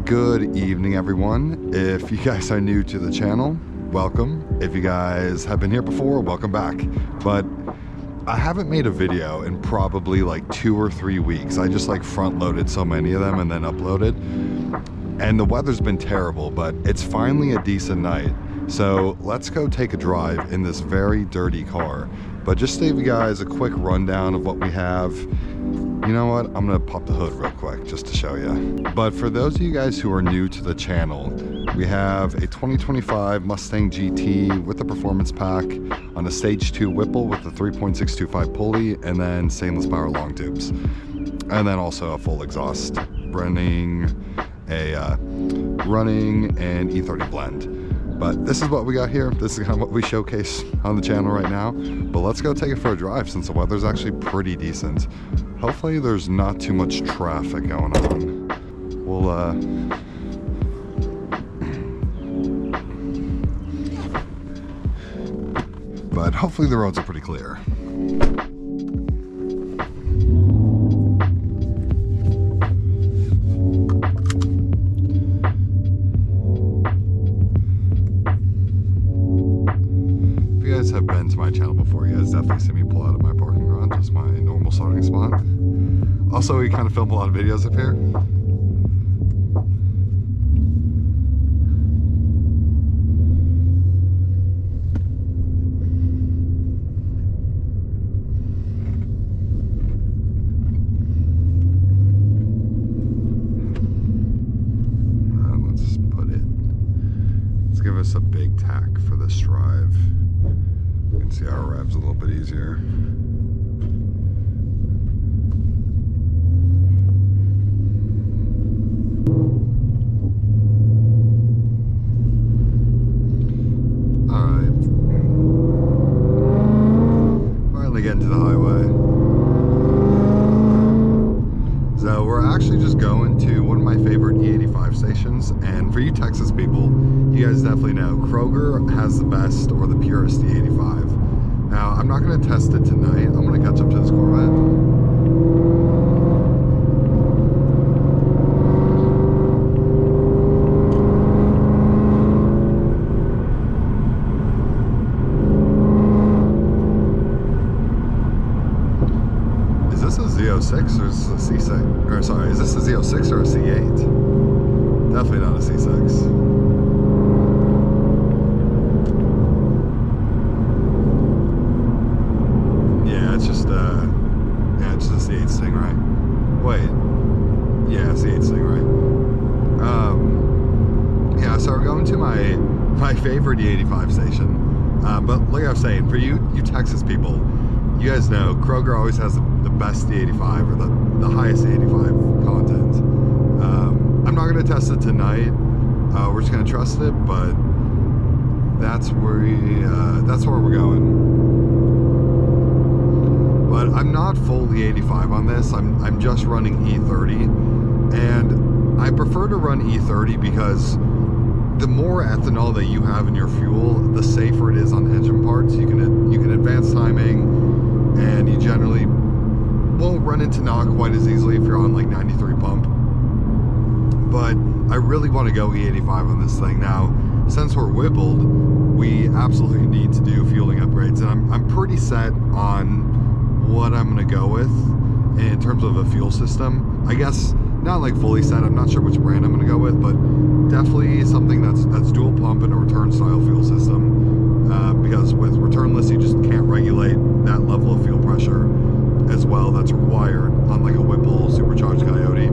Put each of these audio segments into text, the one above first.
Good evening, everyone. If you guys are new to the channel, welcome. If you guys have been here before, welcome back. But I haven't made a video in probably like 2 or 3 weeks. I just like front loaded so many of them and then uploaded. And the weather's been terrible, but it's finally a decent night. So let's go take a drive in this very dirty car. But just to give you guys a quick rundown of what we have. You know what? I'm gonna pop the hood real quick just to show you. But for those of you guys who are new to the channel, we have a 2025 Mustang GT with the performance pack on a stage 2 Whipple with the 3.625 pulley and then stainless power long tubes. And then also a full exhaust running an E30 blend. But this is what we got here. This is kind of what we showcase on the channel right now. But let's go take it for a drive since the weather's actually pretty decent. Hopefully there's not too much traffic going on. But hopefully the roads are pretty clear. Have been to my channel before, you guys definitely see me pull out of my parking garage. It's my normal starting spot. Also, we kind of film a lot of videos up here. Let's give us a big tack for this drive. You can see our revs a little bit easier. Alright. Finally getting to the highway. So we're actually just going to one of my favorite E85 stations, and for you Texas people, you guys definitely know Kroger has the best or the purest E85. Now, I'm not going to test it tonight. I'm going to catch up to this Corvette. Is this a Z06 or is this a C6? Or sorry, is this a Z06 or a C8? Definitely not a C6. C8 Stingray. Wait. Yeah, C8 Stingray. Yeah, so we're going to my favorite E85 station. But like I was saying, for you Texas people, you guys know Kroger always has the best E85 or the highest E85 content. I'm not going to test it tonight. We're just going to trust it, but that's where we're going. But I'm not full E85 on this. I'm just running E30, and I prefer to run E30 because the more ethanol that you have in your fuel, the safer it is on engine parts. You can advance timing, and you generally won't run into knock quite as easily if you're on like 93 pump. But I really want to go E85 on this thing now. Since we're Whippled, we absolutely need to do fueling upgrades, and I'm pretty set on what I'm gonna go with in terms of a fuel system. I guess not like fully set. I'm not sure which brand I'm gonna go with, but definitely something that's dual pump and a return style fuel system. Because with returnless, you just can't regulate that level of fuel pressure as well that's required on like a Whipple supercharged Coyote.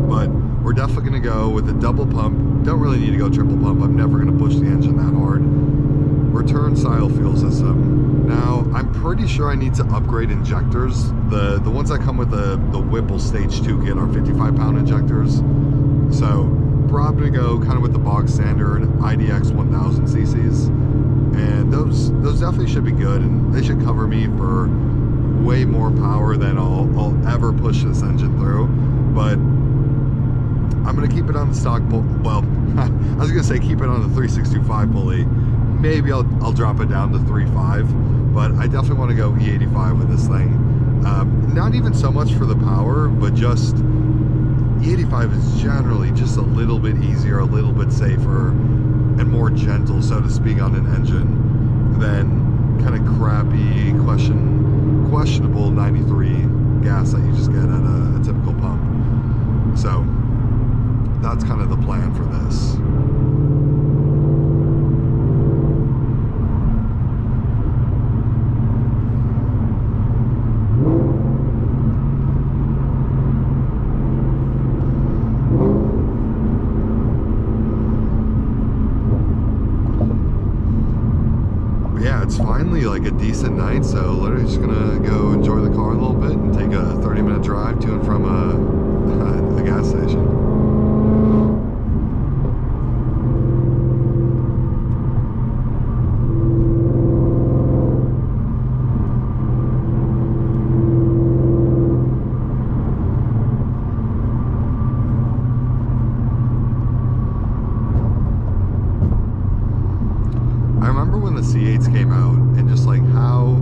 But we're definitely gonna go with a double pump. Don't really need to go triple pump. I'm never gonna push the engine that hard. Return style fuel system. Now, I'm pretty sure I need to upgrade injectors. The ones that come with the Whipple Stage 2 kit are 55-pound injectors. So, probably gonna go kind of with the bog standard IDX 1000 cc's. And those definitely should be good, and they should cover me for way more power than I'll ever push this engine through. But I'm gonna keep it on the stock, well, I was gonna say keep it on the 3.625 pulley. Maybe I'll drop it down to 3.5, but I definitely want to go E85 with this thing. Not even so much for the power, but just the 85 is generally just a little bit easier, a little bit safer, and more gentle, so to speak, on an engine than kind of crappy, questionable 93 gas that you just get at a typical pump. So that's kind of the plan for this. It's finally like a decent night, so literally just gonna go enjoy the car a little bit and take a 30-minute drive to and from a gas station. C8s came out and just like how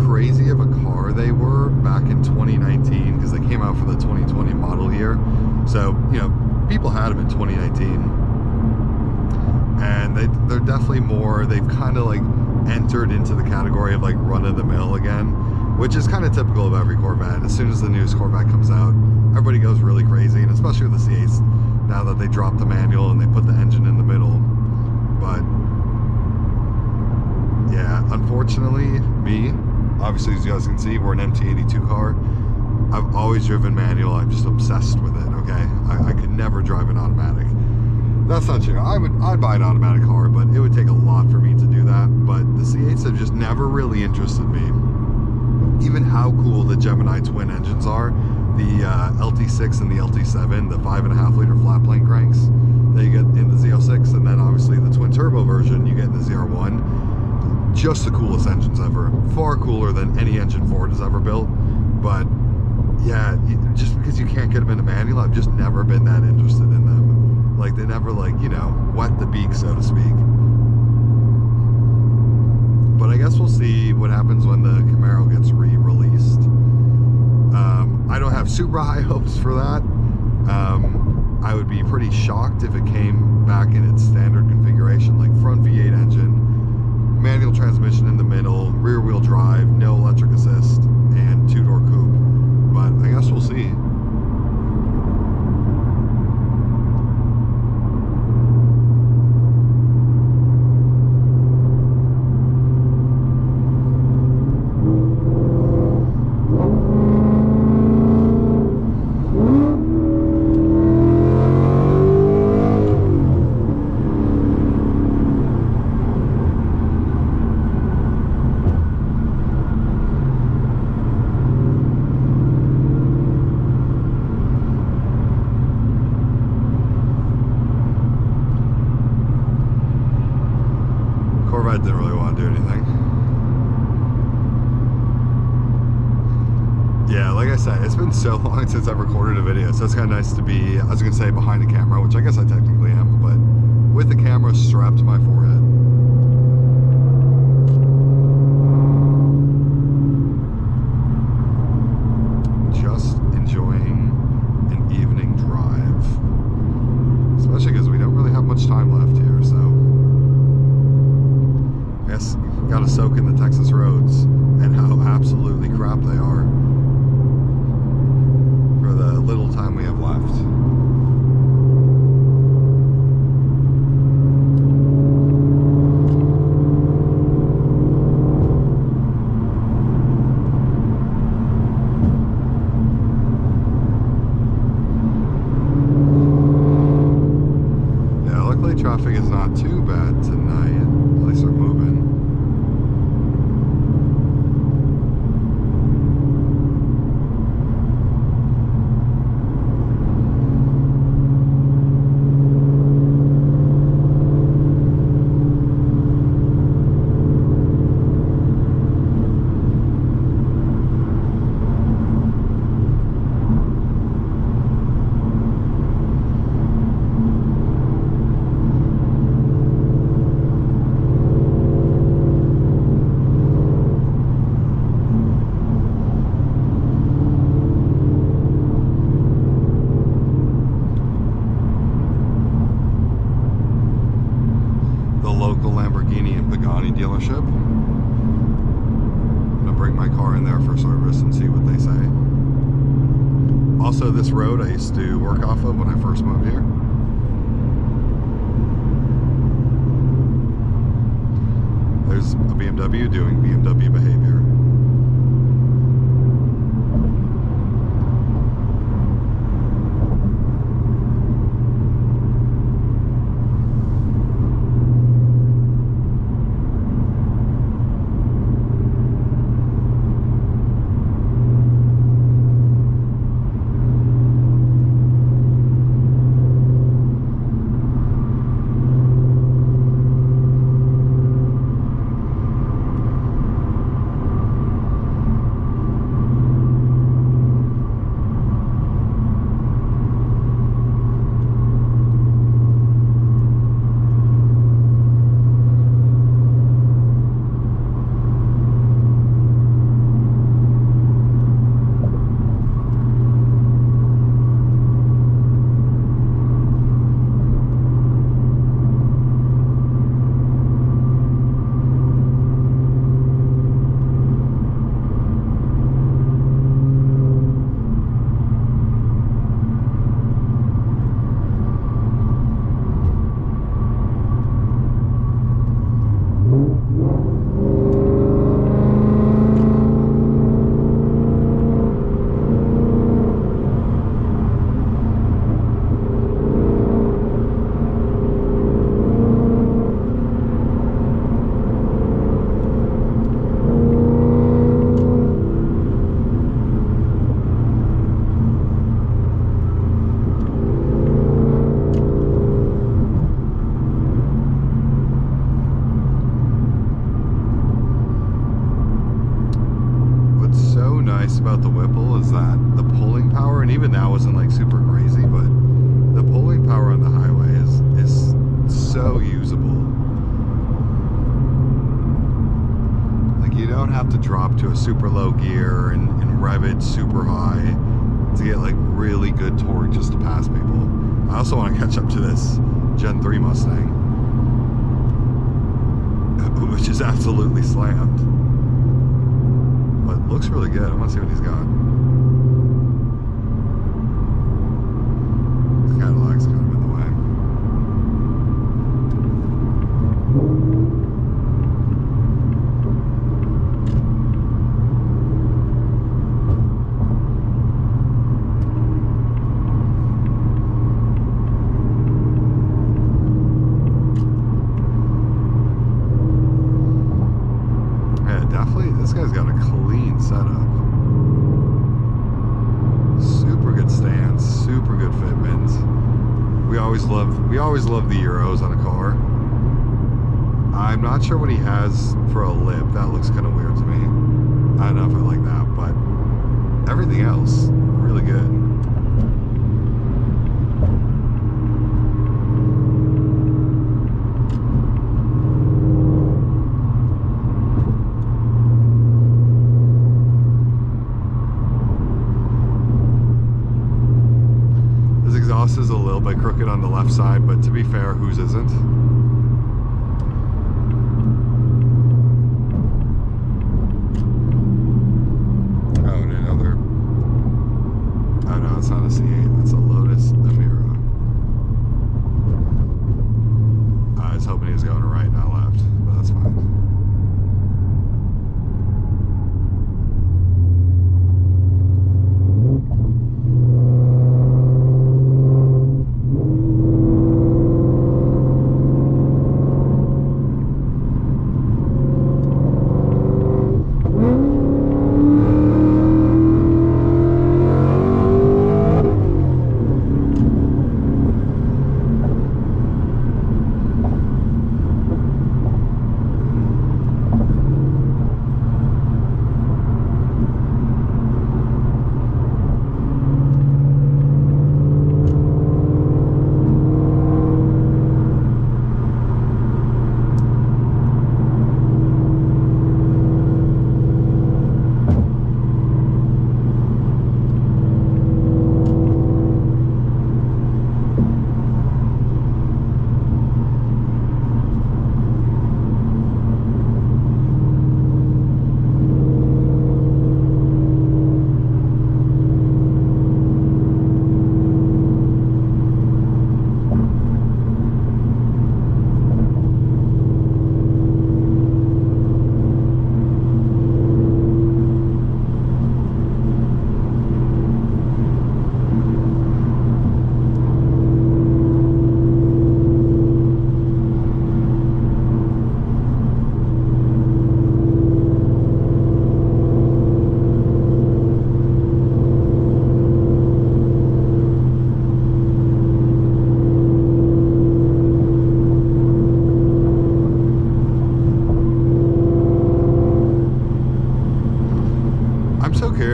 crazy of a car they were back in 2019, because they came out for the 2020 model year. So, you know, people had them in 2019, and they're definitely more, they've kind of like entered into the category of like run-of-the-mill again, which is kind of typical of every Corvette. As soon as the newest Corvette comes out, everybody goes really crazy, and especially with the C8s now that they dropped the manual and they put the engine in the middle. But yeah, unfortunately, me, obviously, as you guys can see, we're an MT82 car. I've always driven manual. I'm just obsessed with it, okay? I could never drive an automatic. That's not true. I'd buy an automatic car, but it would take a lot for me to do that. But the C8s have just never really interested me. Even how cool the Gemini twin engines are, the LT6 and the LT7, the 5.5 liter flat plane cranks that you get in the Z06, and then obviously the twin turbo version you get in the ZR1. Just the coolest engines ever. Far cooler than any engine Ford has ever built. But yeah, just because you can't get them in a manual, I've just never been that interested in them. Like, they never, like, you know, wet the beak, so to speak. But I guess we'll see what happens when the Camaro gets re-released. I don't have super high hopes for that. I would be pretty shocked if it came back in its standard configuration, like front V8 engine, manual transmission in the middle, rear wheel drive, no electric assist, and two-door coupe. But I guess we'll see. Corvette didn't really want to do anything. Yeah, like I said, it's been so long since I've recorded a video, so it's kind of nice to be, I was going to say behind the camera, which I guess I technically am, but with the camera strapped to my forehead. Just enjoying an evening drive. Especially because we don't really have much time left here, so I guess gotta soak in the Texas roads and how absolutely crap they are for the little time we have left. Yeah, luckily traffic is not too bad tonight. At least we're moving. Pagani dealership. I'm gonna bring my car in there for service and see what they say. Also, this road I used to work off of when I first moved here. There's a BMW doing BMW behavior. About the Whipple is that the pulling power, and even that wasn't like super crazy, but the pulling power on the highway is so usable. Like, you don't have to drop to a super low gear and rev it super high to get like really good torque just to pass people. I also want to catch up to this Gen 3 Mustang, which is absolutely slammed. But looks really good. I want to see what he's got. The Cadillac's kind of in the way. Yeah, definitely. This guy's got a clean setup. Super good stance, super good fitment. We always love the Euros on a car. I'm not sure what he has for a lip. That looks kind of weird to me. I don't know if I like that, but everything else, really good. Exhaust is a little bit crooked on the left side, but to be fair, whose isn't? Oh, and another. Oh no, it's not a C8. It's a Lotus Emira. I was hoping he was going right, not left, but that's fine.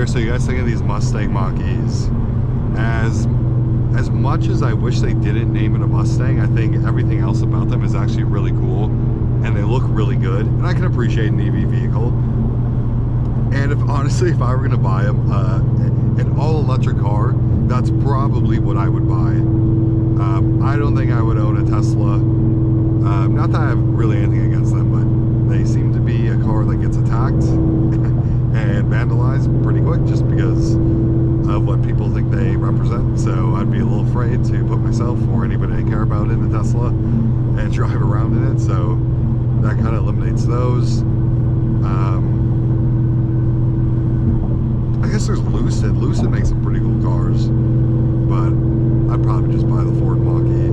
here. So you guys think of these Mustang Mach-E's? As much as I wish they didn't name it a Mustang, I think everything else about them is actually really cool, and they look really good, and I can appreciate an EV vehicle. And honestly, if I were gonna buy an all-electric car, that's probably what I would buy. I don't think I would own a Tesla. Not that I have really anything against them, but they seem to be a car that gets attacked and vandalized pretty quick just because of what people think they represent. So I'd be a little afraid to put myself or anybody I care about in a Tesla and drive around in it. So that kind of eliminates those. I guess there's Lucid. Lucid makes some pretty cool cars, but I'd probably just buy the Ford Mach-E.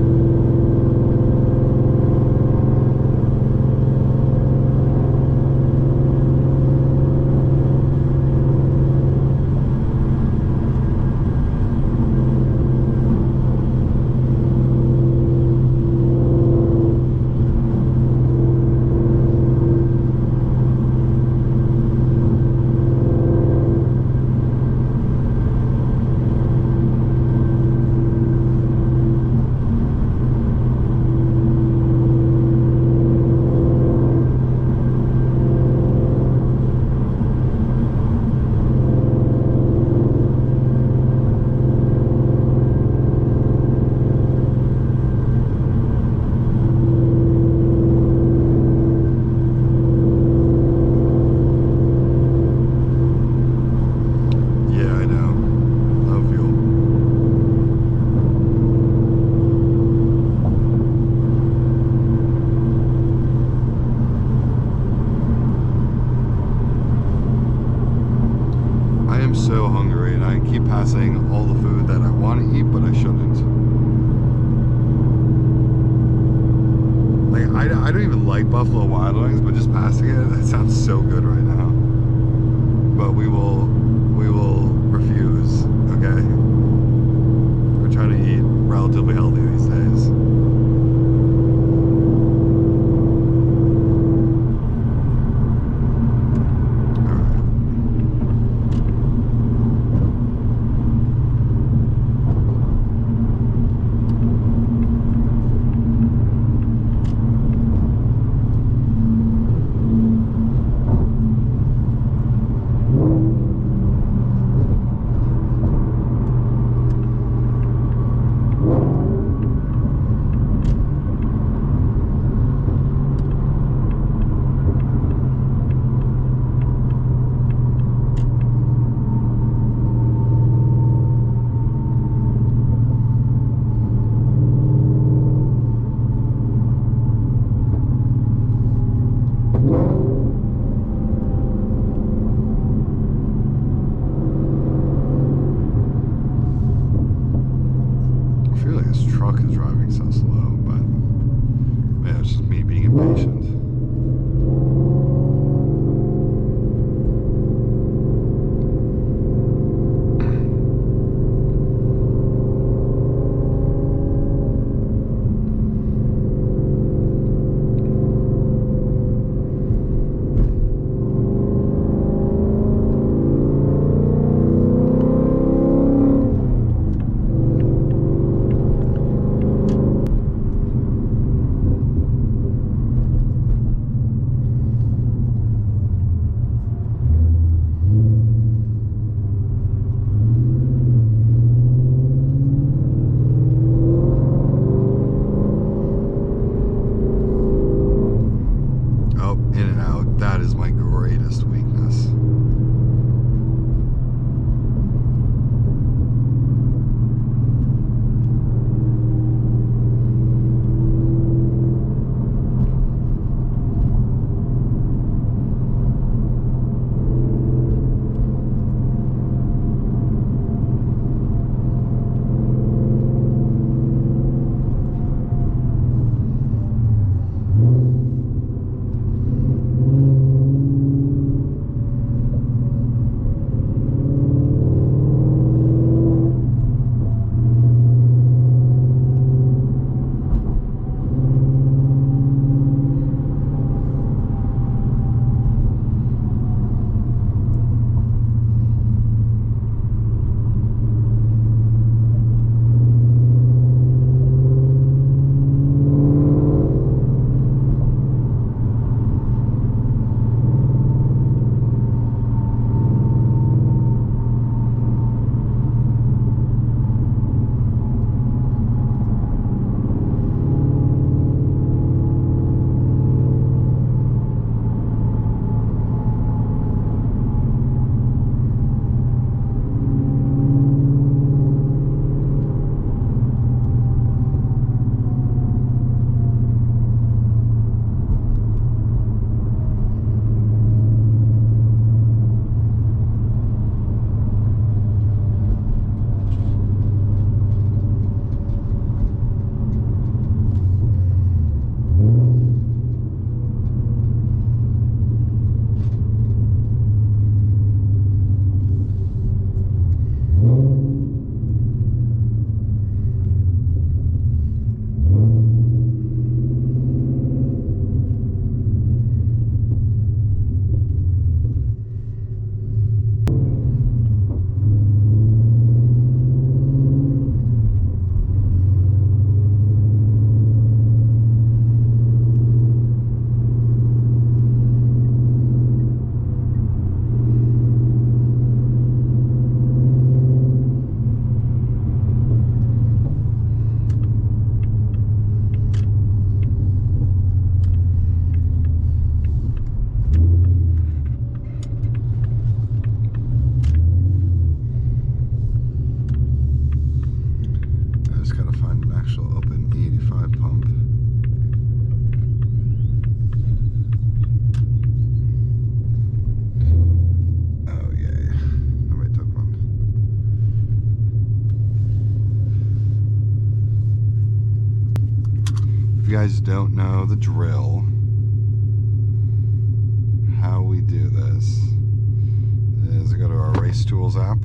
So hungry, and I keep passing all the food that I want to eat, but I shouldn't. Like, I don't even like Buffalo Wild Wings, but just passing it, that sounds so good right now. But we will refuse, okay? We're trying to eat relatively healthy these days. Truck is driving so slow, but man, it's just me being impatient. you guys don't know the drill, how we do this is I go to our Race Tools app,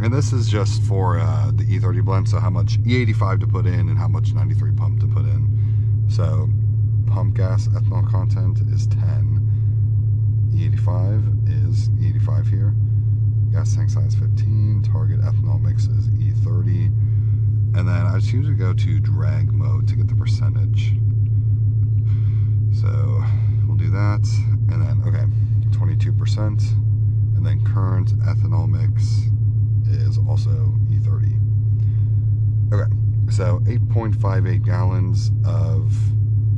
and this is just for the E30 blend, so how much E85 to put in and how much 93 pump to put in. So pump gas ethanol content is 10, E85 is E85 here, gas tank size 15, target ethanol mix is E30, and then I just usually go to drag mode to get the percentage. So we'll do that, and then, okay, 22%, and then current ethanol mix is also E30. Okay, so 8.58 gallons of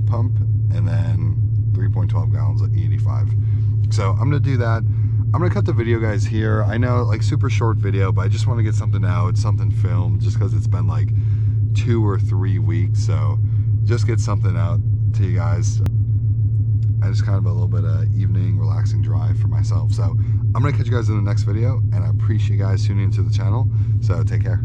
pump, and then 3.12 gallons of E85. So I'm gonna do that. I'm gonna cut the video, guys, here. I know, like, super short video, but I just want to get something out, something filmed, just because it's been like 2 or 3 weeks. So just get something out to you guys. I just kind of a little bit of evening relaxing drive for myself. So I'm gonna catch you guys in the next video, and I appreciate you guys tuning into the channel. So take care.